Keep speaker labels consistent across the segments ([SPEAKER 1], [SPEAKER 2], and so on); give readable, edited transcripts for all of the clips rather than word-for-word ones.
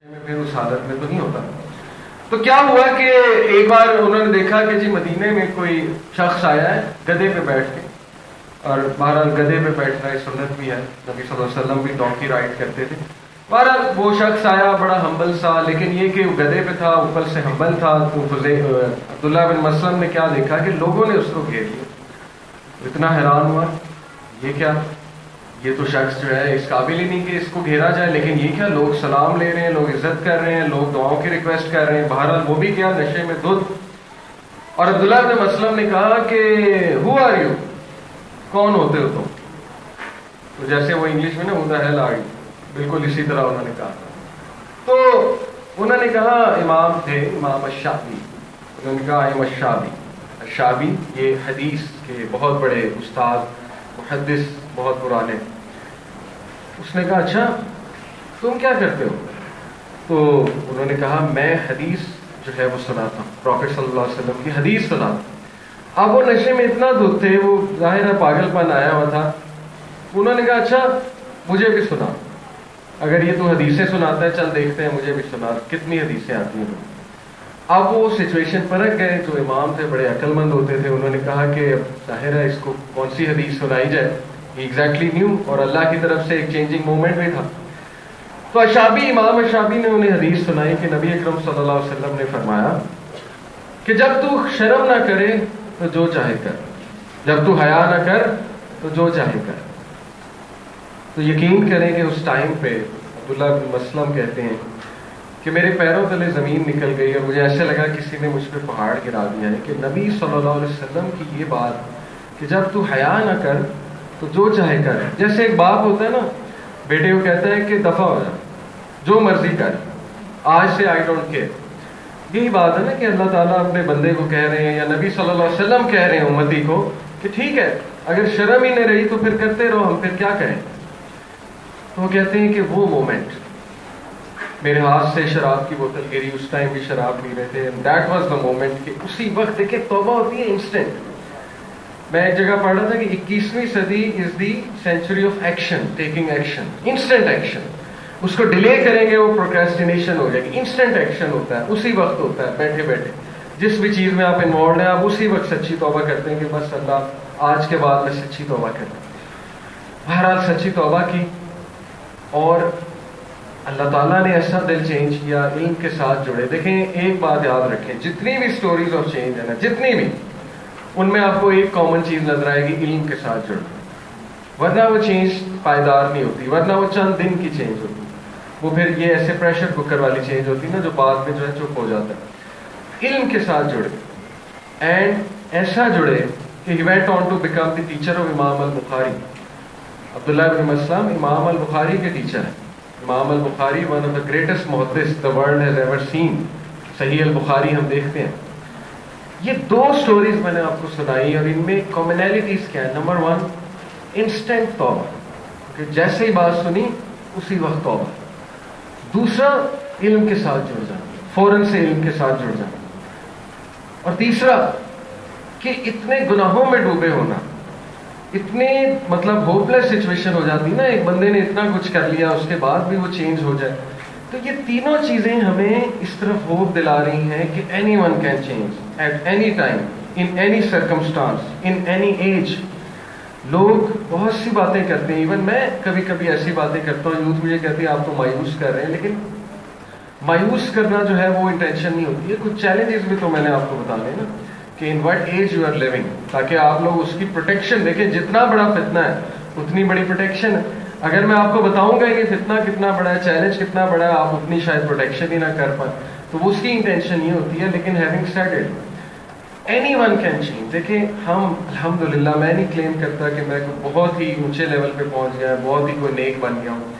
[SPEAKER 1] پھر اس حالت میں تو نہیں ہوتا. تو کیا ہوا کہ ایک بار انہوں نے دیکھا کہ جی مدینے میں کوئی شخص آیا ہے گدھے پہ بیٹھ کے, اور بہرحال گدھے پہ بیٹھنا ہے سنت بھی ہے, نبی صلی اللہ علیہ وسلم بھی ڈونکی رائڈ کرتے تھے. بہرحال وہ شخص آیا بڑا ہمبل سا, لیکن یہ کہ وہ گدھے پہ تھا, اوپر سے ہمبل تھا. تو عبداللہ بن مسلم نے کیا دیکھا کہ لوگوں نے اس کو گھیر لیا. اتنا حیران ہوا, یہ کیا, یہ تو شخص جو ہے اس قابل ہی نہیں کہ اس کو گھیرا جائے, لیکن یہ کیا, لوگ سلام لے رہے ہیں, لوگ عزت کر رہے ہیں, لوگ دعاؤں کی ریکویسٹ کر رہے ہیں. بہرحال وہ بھی کیا, نشے میں دھت. اور عبداللہ بن مسلم نے کہا کہ ہو آر یو, کون ہوتے ہو تم؟ تو جیسے وہ انگلش میں نا ہو دا ہیل آر یو, بالکل اسی طرح انہوں نے کہا. تو انہوں نے کہا امام تھے, امام الشعبی. انہوں نے کہا ایم الشعبی. الشعبی یہ حدیث کے بہت بڑے استاد, محدث, بہت پرانے. اس نے کہا اچھا تم کیا کرتے ہو؟ تو انہوں نے کہا میں حدیث جو ہے وہ سناتا ہوں, پروفیٹ صلی اللہ علیہ وسلم کی حدیث سناتا ہوں. اب وہ نشے میں اتنا دھت تھے, وہ ظاہر ہے پاگل پن آیا ہوا تھا. انہوں نے کہا اچھا مجھے بھی سنا, اگر یہ تو حدیثیں سناتا ہے چل دیکھتے ہیں مجھے بھی سنا کتنی حدیثیں آتی ہیں. اب وہ سچویشن پرکھ گئے, جو امام تھے بڑے عقل مند ہوتے تھے, انہوں نے کہا کہ ظاہر ہے اس کو کون سی حدیث سنائی جائے, ایگزیکٹلی نیو, اور اللہ کی طرف سے ایک چینجنگ مومنٹ بھی تھا. تو اشعبی, امام اشعبی نے انہیں حدیث سنائی کہ نبی اکرم صلی اللہ علیہ وسلم نے فرمایا کہ جب تو شرم نہ کرے تو جو چاہے کر, جب تو حیا نہ کر تو جو چاہے کر. تو یقین کریں کہ اس ٹائم پہ عبداللہ بن مسلم کہتے ہیں کہ میرے پیروں تلے زمین نکل گئی, اور مجھے ایسے لگا کسی نے مجھ پہ پہاڑ گرا دیا ہے کہ نبی صلی اللہ علیہ وسلم کی یہ بات کہ جب تو حیا نہ کر تو جو چاہے کر. جیسے ایک باپ ہوتا ہے نا, بیٹے کو کہتا ہے کہ دفع ہو جا, جو مرضی کر, آج سے آئی ڈونٹ کیئر. یہی بات ہے نا کہ اللہ تعالیٰ اپنے بندے کو کہہ رہے ہیں, یا نبی صلی اللہ علیہ وسلم کہہ رہے ہیں امتی کو کہ ٹھیک ہے اگر شرم ہی نہیں رہی تو پھر کرتے رہو, ہم پھر کیا کہیں. تو وہ کہتے ہیں کہ وہ مومنٹ, میرے ہاتھ سے شراب کی بوتل گری, اس ٹائم بھی شراب پی رہے تھے, دیٹ واز دا مومنٹ کہ اسی وقت دیکھیں توبہ ہوتی ہے انسٹنٹ. میں ایک جگہ پڑھ رہا تھا کہ 21ویں صدی is the century of action, taking action, instant action. اس کو ڈیلے کریں گے وہ پروکریسٹینیشن ہو جائے گی. انسٹنٹ ایکشن ہوتا ہے, اسی وقت ہوتا ہے, بیٹھے بیٹھے جس بھی چیز میں آپ انوالوڈ ہیں آپ اسی وقت سچی توبہ کرتے ہیں کہ بس اللہ آج کے بعد میں سچی توبہ کرتا ہوں. بہرحال سچی توبہ کی, اور اللہ تعالیٰ نے ایسا دل چینج کیا, علم کے ساتھ جڑے. دیکھیں ایک بات یاد رکھیں, جتنی بھی سٹوریز آف چینج ہے نا, جتنی بھی, ان میں آپ کو ایک کامن چیز نظر آئے گی, علم کے ساتھ جڑنا. ورنہ وہ چینج پائیدار نہیں ہوتی, ورنہ وہ چند دن کی چینج ہوتی, وہ پھر یہ ایسے پریشر کوکر والی چینج ہوتی نا جو بعد میں جو ہے چپ ہو جاتا ہے. علم کے ساتھ جڑے, اینڈ ایسا جڑے کہ he went on to become the teacher of امام البخاری. عبداللہ بن مسلم امام البخاری کے ٹیچر ہیں. امام البخاری one of the greatest محدث the world has ever seen. صحیح البخاری ہم دیکھتے ہیں. یہ دو سٹوریز میں نے آپ کو سنائی, اور ان میں کامنالٹیز کیا ہے. نمبر 1 انسٹنٹ توبہ, کہ جیسے ہی بات سنی اسی وقت توبہ. دوسرا علم کے ساتھ جڑ جانا, فوراً سے علم کے ساتھ جڑ جانا. اور تیسرا کہ اتنے گناہوں میں ڈوبے ہونا, اتنے مطلب ہوپلیس سچویشن ہو جاتی نا, ایک بندے نے اتنا کچھ کر لیا اس کے بعد بھی وہ چینج ہو جائے. تو یہ تینوں چیزیں ہمیں اس طرف ہوپ دلا رہی ہیں کہ anyone can change at any time, in any circumstance, in any age. لوگ بہت سی باتیں کرتے ہیں, ایون میں کبھی کبھی ایسی باتیں کرتا ہوں, یوتھ مجھے کہتی ہے آپ تو مایوس کر رہے ہیں, لیکن مایوس کرنا جو ہے وہ انٹینشن نہیں ہوتی ہے. کچھ چیلنجز بھی تو میں نے آپ کو بتانے نا کہ in what age you are living, تاکہ آپ لوگ اس کی پروٹیکشن دیکھیں. جتنا بڑا فتنہ ہے اتنی بڑی پروٹیکشن ہے. اگر میں آپ کو بتاؤں گا کہ فتنہ کتنا بڑا ہے, چیلنج کتنا بڑا ہے, آپ اتنی شاید پروٹیکشن ہی نہ کر پائیں, تو وہ اس کی انٹینشن یہ ہوتی ہے. لیکن having said it, any one can change. دیکھیں ہم الحمدللہ, میں نہیں کلیم کرتا کہ میں بہت ہی اونچے لیول پہ پہنچ گیا, بہت ہی کوئی نیک بن گیا ہوں,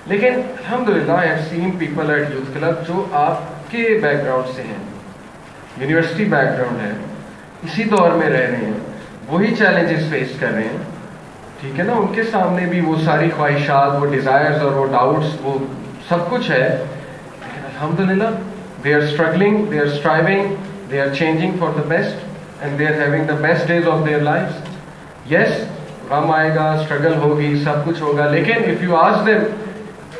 [SPEAKER 1] لیکن الحمدللہ I have seen people at youth club جو آپ کے بیک گراؤنڈ سے ہیں, یونیورسٹی بیک گراؤنڈ ہے, اسی دور میں رہ رہے ہیں, وہی چیلنجز فیس کر رہے ہیں. ٹھیک ہے نا, ان کے سامنے بھی وہ ساری خواہشات, وہ ڈیزائرز اور وہ ڈاؤٹس, وہ سب کچھ ہے, لیکن الحمدللہ they are struggling, they are striving, they are changing for the best, and they are having the best days of their lives. Yes, غم آئے گا, اسٹرگل ہوگی, سب کچھ ہوگا, لیکن if you ask them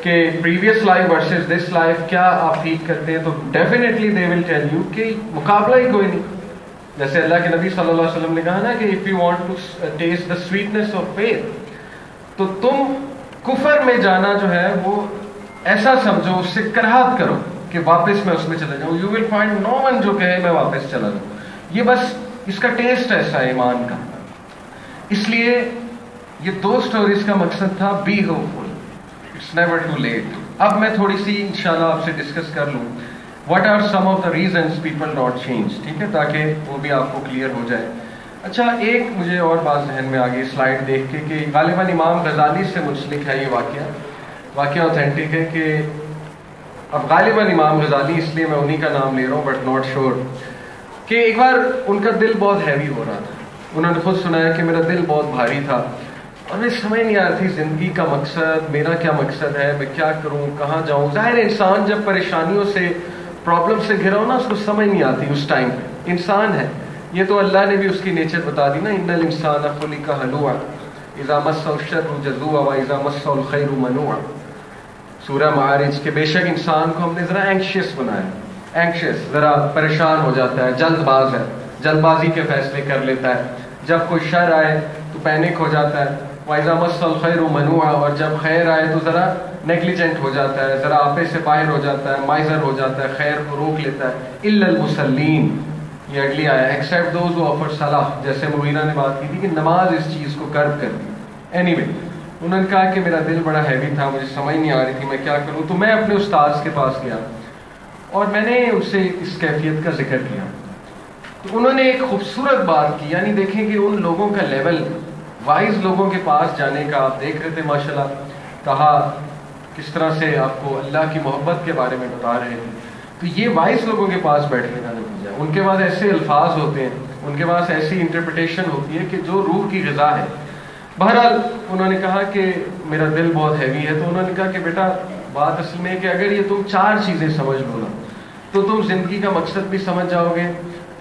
[SPEAKER 1] کہ previous life versus this life کیا آپ feel کرتے ہیں، تو definitely they will tell you کہ مقابلہ ہی کوئی نہیں. جیسے اللہ کے نبی صلی اللہ علیہ وسلم نے کہا نا کہ if you want to taste the sweetness of faith, تو تم کفر میں جانا جو ہے وہ ایسا سمجھو، اس سے کراہت کرو کہ واپس میں اس میں چلا جاؤں. You will find no one جو کہے میں واپس چلا جاؤں. یہ بس اس کا ٹیسٹ ایسا ہے ایمان کا. اس لیے یہ 2 سٹوریز کا مقصد تھا be hopeful, it's never too late. اب میں تھوڑی سی انشاءاللہ آپ سے ڈسکس کر لوں what are some of the reasons people not change, ٹھیک ہے، تاکہ وہ بھی آپ کو کلیئر ہو جائے. اچھا، ایک مجھے اور بات ذہن میں آ گئی سلائڈ دیکھ کے کہ غالباً امام غزالی سے منسلک ہے یہ واقعہ اوتھینٹک ہے کہ اب غالباً امام غزالی، اس لیے میں انہی کا نام لے رہا ہوں بٹ ناٹ شیور، کہ ایک بار ان کا دل بہت ہیوی ہو رہا تھا. انہوں نے خود سنایا کہ میرا دل بہت بھاری تھا اور مجھے سمجھ نہیں آ رہی تھی زندگی کا مقصد، میرا کیا مقصد ہے، میں کیا کروں، کہاں جاؤں. ظاہر انسان جب پریشانیوں سے، پرابلم سے گھرا ہو نا، اس کو سمجھ نہیں آتی اس ٹائم پہ. انسان ہے یہ، تو اللہ نے بھی اس کی نیچر بتا دی نا، ان الانسان خلق ہلوعا اذا مسہ الشر جزوعا واذا مسہ الخیر منوعا. سورہ معارج کے بے شک انسان کو ہم نے ذرا اینکشیس بنایا، اینکشیس ذرا پریشان ہو جاتا ہے، جلد باز ہے، جلد بازی کے فیصلے کر لیتا ہے. جب کوئی شر آئے تو پینک ہو جاتا ہے. وَإِذَا مَسَّ الْخَيْرُ مَنُوعًا، اور جب خیر آئے تو ذرا نیگلیجنٹ ہو جاتا ہے، ذرا آپے سے باہر ہو جاتا ہے، مائزر ہو جاتا ہے، خیر کو روک لیتا ہے. إِلَّا الْمُصَلِّينَ، یہ اگلی آیا، ایکسیپٹ دوز ہو آفر صلاح، جیسے مغیرہ نے بات کی تھی کہ نماز اس چیز کو کرب کر دی. اینی وے، انہوں نے کہا کہ میرا دل بڑا ہیوی تھا، مجھے سمجھ نہیں آ رہی تھی میں کیا کروں. تو میں اپنے استاذ کے پاس گیا اور میں نے ان سے اس کیفیت کا ذکر کیا. تو انہوں نے ایک خوبصورت بات کی، یعنی دیکھیں کہ ان لوگوں کا لیول، وائز لوگوں کے پاس جانے کا آپ دیکھ رہے تھے ماشاءاللہ، کہا کس طرح سے آپ کو اللہ کی محبت کے بارے میں بتا رہے تھے. تو یہ وائز لوگوں کے پاس بیٹھنے کا نتیجہ ہے. ان کے پاس ایسے الفاظ ہوتے ہیں، ان کے پاس ایسی انٹرپریٹیشن ہوتی ہے کہ جو روح کی غذا ہے. بہرحال انہوں نے کہا کہ میرا دل بہت ہیوی ہے. تو انہوں نے کہا کہ بیٹا بات اصل میں کہ اگر یہ تم 4 چیزیں سمجھ لو نا تو تم زندگی کا مقصد بھی سمجھ جاؤ گے،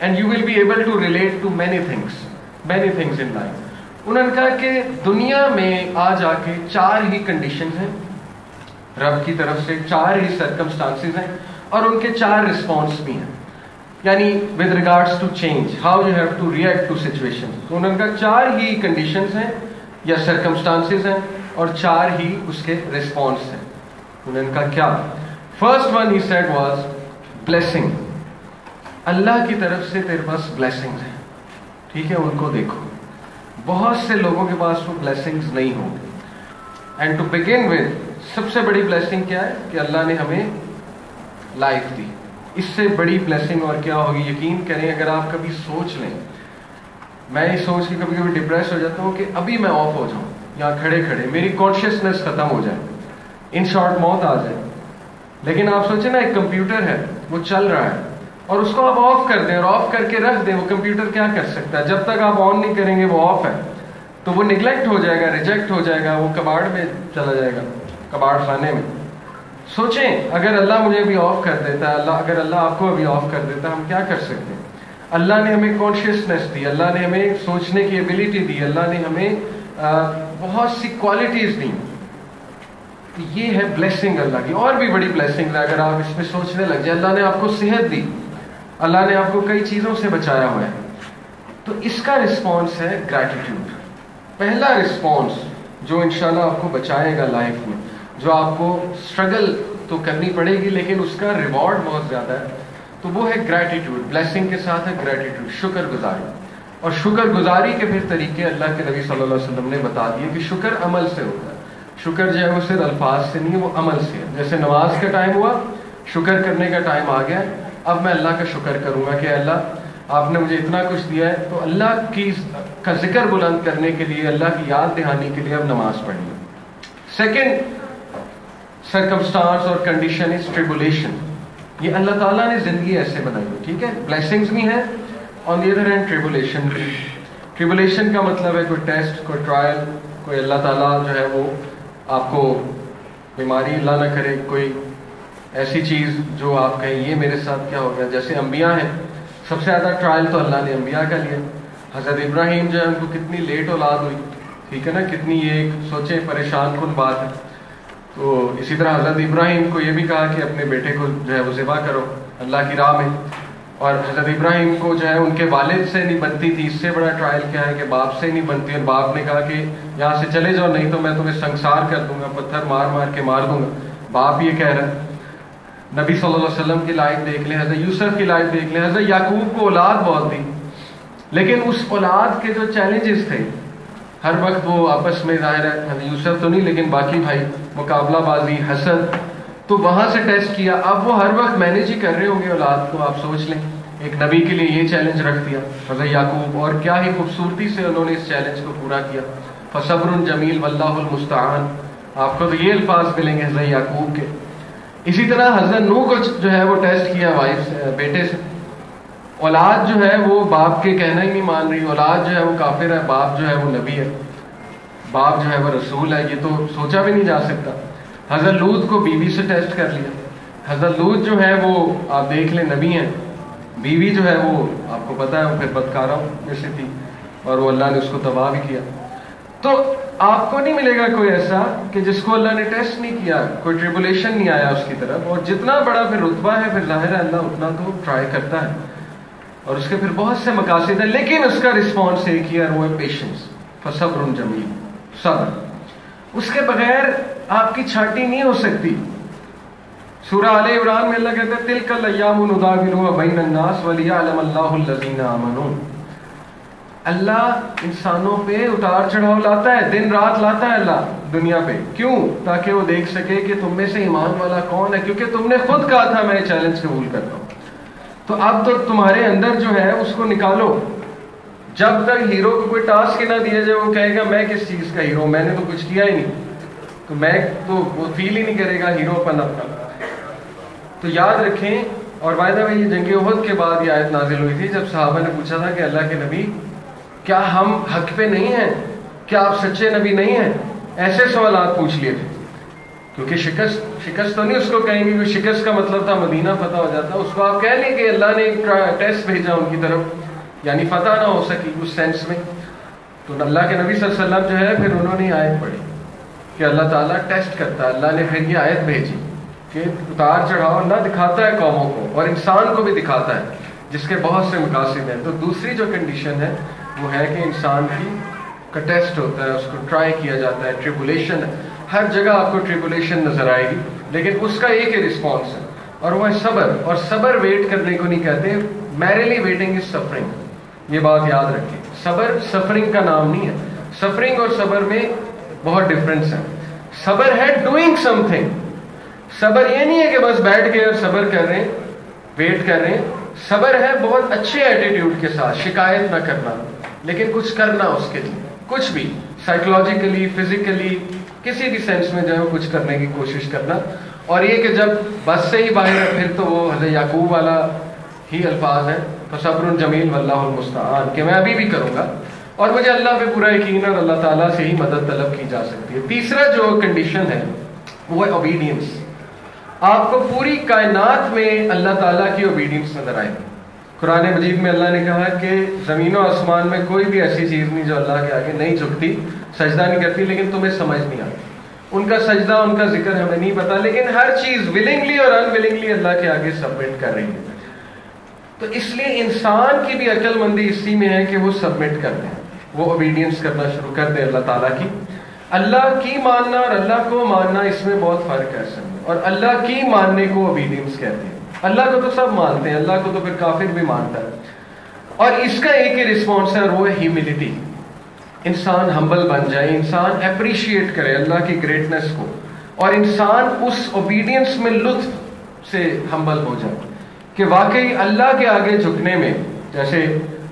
[SPEAKER 1] and you will be able to relate to many things in life. انہوں نے کہا کہ دنیا میں آج آ کے 4 ہی کنڈیشنز ہیں رب کی طرف سے، 4 ہی سرکمسٹانسز ہیں اور ان کے 4 رسپانس بھی ہیں، یعنی with regards to change how you have to react to situations. تو انہوں نے کہا 4 ہی کنڈیشنز ہیں یا سرکمسٹانسز ہیں اور 4 ہی اس کے رسپانس ہیں. انہوں نے کہا کیا؟ First one he said was blessing. اللہ کی طرف سے تیرے پاس بلیسنگز ہیں، ٹھیک ہے، ان کو دیکھو. بہت سے لوگوں کے پاس وہ بلیسنگز نہیں ہوں گے. اینڈ ٹو بگن ود، سب سے بڑی بلیسنگ کیا ہے کہ اللہ نے ہمیں لائف دی. اس سے بڑی بلیسنگ اور کیا ہوگی؟ یقین کریں اگر آپ کبھی سوچ لیں، میں یہ سوچ کے کبھی کبھی ڈپریس ہو جاتا ہوں کہ ابھی میں آف ہو جاؤں، یہاں کھڑے کھڑے میری کانشیسنس ختم ہو جائے، ان شارٹ موت آ جائے. لیکن آپ سوچیں نا، ایک کمپیوٹر ہے وہ چل رہا ہے اور اس کو آپ آف کر دیں اور آف کر کے رکھ دیں، وہ کمپیوٹر کیا کر سکتا ہے؟ جب تک آپ آن نہیں کریں گے وہ آف ہے، تو وہ نگلیکٹ ہو جائے گا، ریجیکٹ ہو جائے گا، وہ کباڑ میں چلا جائے گا، کباڑ خانے میں. سوچیں اگر اللہ مجھے ابھی آف کر دیتا ہے، اگر اللہ آپ کو ابھی آف کر دیتا ہے، ہم کیا کر سکتے ہیں؟ اللہ نے ہمیں کانشیسنس دی، اللہ نے ہمیں سوچنے کی ایبلٹی دی، اللہ نے ہمیں بہت سی کوالٹیز دی. یہ ہے بلیسنگ اللہ کی. اور بھی بڑی بلیسنگ ہے اگر آپ اس پہ سوچنے لگ جائیں. اللہ نے آپ کو صحت دی، اللہ نے آپ کو کئی چیزوں سے بچایا ہوا ہے. تو اس کا رسپانس ہے گریٹیٹیوڈ. پہلا رسپانس جو انشاءاللہ آپ کو بچائے گا لائف میں، جو آپ کو اسٹرگل تو کرنی پڑے گی لیکن اس کا ریوارڈ بہت زیادہ ہے، تو وہ ہے گریٹیٹیوڈ. بلیسنگ کے ساتھ ہے گریٹیٹیوڈ، شکر گزاری. اور شکر گزاری کے پھر طریقے اللہ کے نبی صلی اللہ علیہ وسلم نے بتا دیے کہ شکر عمل سے ہوتا ہے. شکر جو ہے وہ صرف الفاظ سے نہیں ہے، وہ عمل سے ہے. جیسے نماز کا ٹائم ہوا، شکر کرنے کا ٹائم آ گیا، اب میں اللہ کا شکر کروں گا کہ اللہ آپ نے مجھے اتنا کچھ دیا ہے. تو اللہ کا ذکر بلند کرنے کے لیے، اللہ کی یاد دہانی کے لیے اب نماز پڑھنی ہے. سیکنڈ سرکمسٹانس اور کنڈیشن از ٹریبولیشن. یہ اللہ تعالیٰ نے زندگی ایسے بنائی ہے، ٹھیک ہے، بلیسنگز بھی ہیں، آن دی ادر ہینڈ ٹریبولیشن بھی. ٹریبولیشن کا مطلب ہے کوئی ٹیسٹ، کوئی ٹرائل، کوئی اللہ تعالیٰ جو ہے وہ آپ کو بیماری اللہ نہ کرے، کوئی ایسی چیز جو آپ کہیں یہ میرے ساتھ کیا ہو گیا. جیسے انبیاء ہیں، سب سے زیادہ ٹرائل تو اللہ نے انبیاء کا لیا. حضرت ابراہیم جو ہے ان کو کتنی لیٹ اولاد ہوئی، ٹھیک ہے نا، کتنی یہ ایک سوچیں پریشان کن بات ہے. تو اسی طرح حضرت ابراہیم کو یہ بھی کہا کہ اپنے بیٹے کو جو ہے وہ ذبح کرو اللہ کی راہ میں، اور حضرت ابراہیم کو جو ہے ان کے والد سے نہیں بنتی تھی، اس سے بڑا ٹرائل کیا ہے کہ باپ سے نہیں بنتی، اور باپ نے کہا کہ یہاں سے چلے جاؤ نہیں تو میں تمہیں سنسار کر دوں گا، پتھر مار مار کے مار دوں گا، باپ یہ کہہ رہا ہے۔ نبی صلی اللہ علیہ وسلم کی لائف دیکھ لیں، حضرت یوسف کی لائف دیکھ لیں، حضرت یعقوب کو اولاد بہت تھی، لیکن اس اولاد کے جو چیلنجز تھے ہر وقت وہ آپس میں ظاہر ہے، حضرت یوسف تو نہیں لیکن باقی بھائی، مقابلہ بازی، حسد، تو وہاں سے ٹیسٹ کیا، اب وہ ہر وقت مینیج ہی کر رہے ہوں گے اولاد کو، آپ سوچ لیں ایک نبی کے لیے یہ چیلنج رکھ دیا حضرت یعقوب، اور کیا ہی خوبصورتی سے انہوں نے اس چیلنج کو پورا کیا۔ فصبر جمیل واللہ المستعان، آپ کو تو یہ الفاظ ملیں گے حضرت یعقوب کے۔ اسی طرح حضرت نوح کو جو ہے وہ ٹیسٹ کیا وائف سے، بیٹے سے، اولاد جو ہے وہ باپ کے کہنا ہی نہیں مان رہی، اولاد جو ہے وہ کافر ہے، باپ جو ہے وہ نبی ہے، باپ جو ہے وہ رسول ہے، یہ تو سوچا بھی نہیں جا سکتا۔ حضرت لوط کو بیوی سے ٹیسٹ کر لیا، حضرت لوط جو ہے وہ آپ دیکھ لیں نبی ہیں، بیوی جو ہے وہ آپ کو پتا ہے وہ پھر بدکاروں میں سے تھی، اور وہ اللہ نے اس کو تباہ بھی کیا۔ تو آپ کو نہیں ملے گا کوئی ایسا کہ جس کو اللہ نے ٹیسٹ نہیں کیا، کوئی ٹریبولیشن نہیں آیا اس کی طرف، اور جتنا بڑا پھر رتبہ ہے پھر ظاہر ہے اللہ اتنا تو ٹرائی کرتا ہے، اور اس کے پھر بہت سے مقاصد ہیں، لیکن اس کا رسپانس ایک ہی ہے، وہ ہے پیشنس، فصبر جمیل، صبر، اس کے بغیر آپ کی چھاٹی نہیں ہو سکتی۔ سورہ آل عمران میں اللہ کہتا ہے تلک الایام نداولها بین الناس ولیعلم اللہ الذین آمنوا، اللہ انسانوں پہ اتار چڑھاؤ لاتا ہے، دن رات لاتا ہے اللہ دنیا پہ، کیوں؟ تاکہ وہ دیکھ سکے کہ تم میں سے ایمان والا کون ہے، کیونکہ تم نے خود کہا تھا میں چیلنج قبول کرتا ہوں، تو اب تو تمہارے اندر جو ہے اس کو نکالو۔ جب تک ہیرو کو کوئی ٹاسک نہ دیا جائے وہ کہے گا میں کس چیز کا ہیرو، میں نے تو کچھ کیا ہی نہیں، تو میں تو وہ فیل ہی نہیں کرے گا ہیرو پن اپنا۔ تو یاد رکھیں، اور بائی دا وے یہ جنگ احد کے بعد یہ آیت نازل ہوئی تھی جب صحابہ نے پوچھا تھا کہ اللہ کے نبی کیا ہم حق پہ نہیں ہیں، کیا آپ سچے نبی نہیں ہیں، ایسے سوالات پوچھ لیے تھے، کیونکہ شکست تو نہیں اس کو کہیں گے، شکست کا مطلب تھا مدینہ فتح ہو جاتا، اس کو آپ کہہ لیں کہ اللہ نے ایک ٹیسٹ بھیجا ان کی طرف، یعنی فتح نہ ہو سکی اس سینس میں۔ تو اللہ کے نبی صلی اللہ علیہ وسلم جو ہے پھر انہوں نے آیت پڑھی کہ اللہ تعالیٰ ٹیسٹ کرتا ہے، اللہ نے پھر یہ آیت بھیجی کہ اتار چڑھاؤ اللہ دکھاتا ہے قوموں کو، اور انسان کو بھی دکھاتا ہے، جس کے بہت سے مقاصد ہیں۔ تو دوسری جو کنڈیشن ہے وہ ہے کہ انسان کا ٹیسٹ ہوتا ہے، اس کو ٹرائی کیا جاتا ہے، ٹریبولیشن ہے، ہر جگہ آپ کو ٹریبولیشن نظر آئے گی، لیکن اس کا ایک ہی رسپانس ہے، اور وہ ہے صبر، اور صبر ویٹ کرنے کو نہیں کہتے، میرلی ویٹنگ از سفرنگ، یہ بات یاد رکھیں، صبر سفرنگ کا نام نہیں ہے، سفرنگ اور صبر میں بہت ڈفرنس ہے۔ صبر ہے ڈوئنگ سم تھنگ، صبر یہ نہیں ہے کہ بس بیٹھ کے اور صبر کر رہے ہیں، ویٹ کر رہے ہیں، صبر ہے بہت اچھے ایٹیٹیوڈ کے ساتھ شکایت نہ کرنا، لیکن کچھ کرنا اس کے لیے، کچھ بھی سائیکولوجیکلی، فزیکلی، کسی بھی سینس میں جو ہے کچھ کرنے کی کوشش کرنا، اور یہ کہ جب بس سے ہی باہر ہے پھر تو وہ حضرت یعقوب والا ہی الفاظ ہیں، فصبر جمیل واللہ المستعان، کہ میں ابھی بھی کروں گا، اور مجھے اللہ پہ پورا یقین ہے، اور اللہ تعالیٰ سے ہی مدد طلب کی جا سکتی ہے۔ تیسرا جو کنڈیشن ہے وہ ہے اوبیڈینس، آپ کو پوری کائنات میں اللہ تعالیٰ کی اوبیڈینس نظر آئے گی۔ قرآن مجید میں اللہ نے کہا کہ زمین و آسمان میں کوئی بھی ایسی چیز نہیں جو اللہ کے آگے نہیں جھکتی، سجدہ نہیں کرتی، لیکن تمہیں سمجھ نہیں آتی، ان کا سجدہ، ان کا ذکر ہمیں نہیں پتا، لیکن ہر چیز ولنگلی اور ان ولنگلی اللہ کے آگے سبمٹ کر رہی ہے۔ تو اس لیے انسان کی بھی عقل مندی اسی میں ہے کہ وہ سبمٹ کر دیں، وہ اوبیڈینس کرنا شروع کر دیں اللہ تعالیٰ کی۔ اللہ کی ماننا اور اللہ کو ماننا اس میں بہت فرق ہے اصل میں، اور اللہ کی ماننے کو اوبیڈینس کہتے ہیں، اللہ کو تو سب مانتے ہیں، اللہ کو تو پھر کافر بھی مانتا ہے، اور اس کا ایک ہی رسپانس ہے، اور وہ ہے ہیوملٹی، انسان ہمبل بن جائے، انسان اپریشیٹ کرے اللہ کی گریٹنس کو، اور انسان اس اوبیڈینس میں لطف سے ہمبل ہو جائے کہ واقعی اللہ کے آگے جھکنے میں، جیسے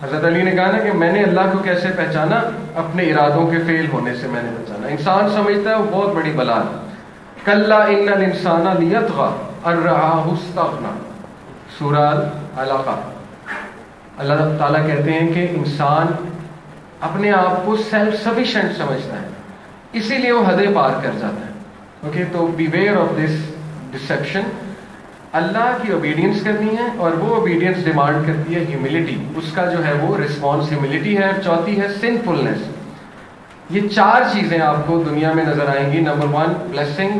[SPEAKER 1] حضرت علی نے کہا نا کہ میں نے اللہ کو کیسے پہچانا، اپنے ارادوں کے فیل ہونے سے میں نے پہچانا۔ انسان سمجھتا ہے وہ بہت بڑی بلا ہے، کلا ان الانسان لیطغی ان رآہ استغنی، سورہ العلاقہ، اللہ تعالیٰ کہتے ہیں کہ انسان اپنے آپ کو سیلف سفیشینٹ سمجھتا ہے، اسی لیے وہ حدیں پار کر جاتا ہے۔ اوکے، تو بیویئر آف دس ڈسیپشن۔ اللہ کی اوبیڈینس کرنی ہے، اور وہ اوبیڈینس ڈیمانڈ کرتی ہے ہیوملٹی، اس کا جو ہے وہ رسپانس ہیوملٹی ہے۔ اور چوتھی ہے سنفلنس۔ یہ چار چیزیں آپ کو دنیا میں نظر آئیں گی، نمبر 1 بلیسنگ،